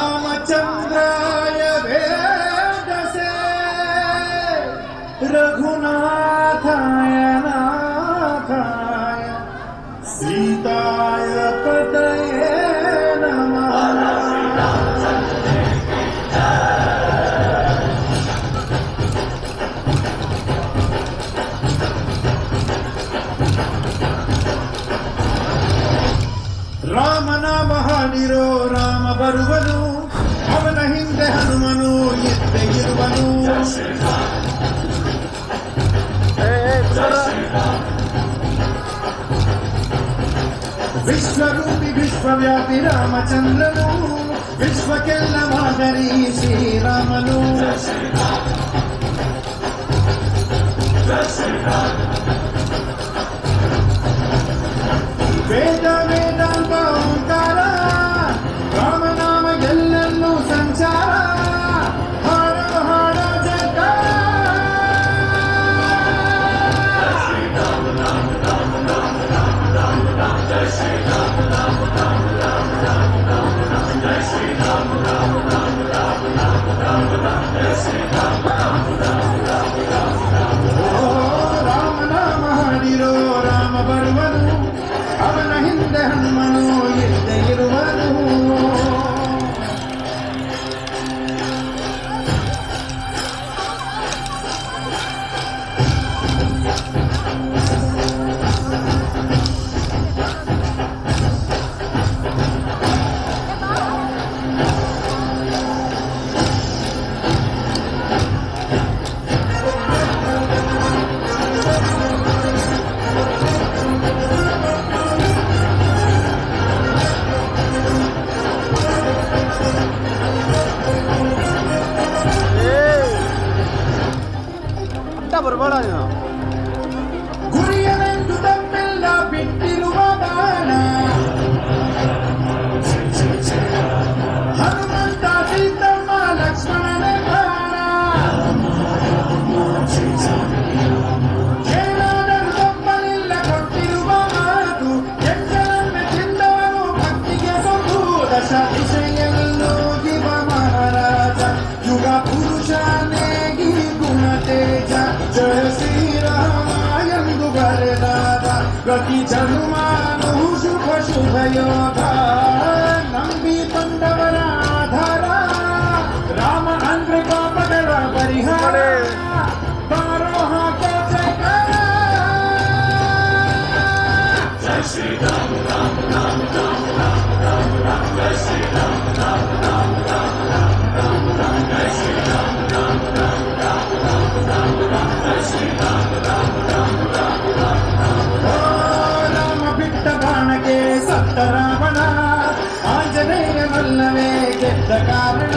रामचंद्राय वेदसे रघुनाथाय नाथाय सीताय पतये नमः। ರಾಮ ನಾಮ ಹಾಡಿರೋ ರಾಮ ಬರುವನು, ಅವನ ಹಿಂದೆ ಹನುಮನು ಎದ್ದೆ ಇರುವನು. ವಿಶ್ವರೂಪಿ ವಿಶ್ವವ್ಯಾಪಿ ರಾಮಚಂದ್ರನು, ವಿಶ್ವಕ್ಕೆಲ್ಲ ಮಾದರಿ ಶ್ರೀರಾಮನು. ವೇದ ವೇದಾಂತ ಓಂಕಾರ, ರಾಮನಾಮ ಎಲ್ಲೆಲ್ಲೂ ಸಂಚಾರ. ಹಾಡೋ ಹಾಡೋ ಜಯಕಾರ. ರಾಮನಾಮ ಹಾಡಿರೋ ರಾಮ ಬರುವನು, ಅವನ ಹಿಂದೆ ಹನುಮನು ಎದ್ದೆ ಇರುವನು. ಗುರಿಯನೆಂದು ತಮ್ಮೆಲ್ಲ ಬಿಟ್ಟಿರುವ ಬಾಣ, ಹನುಮಂತ ಸೀತಮ್ಮ ಲಕ್ಷ್ಮಣನ ಪ್ರಾಣ. ಏನಾದರೂ ತಪ್ಪಲಿಲ್ಲ ಕೊಟ್ಟಿರುವ ಮಾತು, ಎಂಜಲನ್ನು ತಿಂದವನು ಭಕ್ತಿಗೆ ಸೊಂದು. ದಶ ದಿಶೆಯಲ್ಲೂ ಗಿವ ಮಹಾರಾಜ, ಯುಗ ಪುರುಷನೇ ಗುಣ ತೇಜ. ಜಯ ಶ್ರೀರಾಮ ಎಂದು ಬರೆದಾದ ಪ್ರತಿ ಜನುಮಾನು ಶುಭ ಶುಭ ಯೋಗ. ನಂಬಿ ಬಂದವರ ಆಧಾರ, ರಾಮ ಅಂದ್ರೆ ಪಾಪಗಳ ಪರಿಹಾರ. ಬಾರೋ ಹಾಕೋ ಜಯಕಾರ. ಜಯ ಶ್ರೀರಾಮ ರಾಮ ರಾಮ ರಾಮ ರಾಮ ರಾಮ ರಾಮ. ಜಯ ಶ್ರೀರಾಮ ರಾಮ ರಾಮ ರಾಮ ರಾಮ ರಾಮ ರಾಮ. ಜಯ ಶ್ರೀರಾಮ ರಾಮ ರಾಮ ರಾಮ ರಾಮ ರಾಮ ರಾಮ. ಜಯ ಶ್ರೀರಾಮ ರಾಮ ರಾಮ ರಾಮ ರಾಮ ರಾಮ. ರಾಮ ಬಿಟ್ಟ ಬಾಣಕ್ಕೆ ಸತ್ತ ರಾವಣ, ಆಂಜನೇಯನಲ್ಲವೇ ಗೆದ್ದ ಕಾರಣ.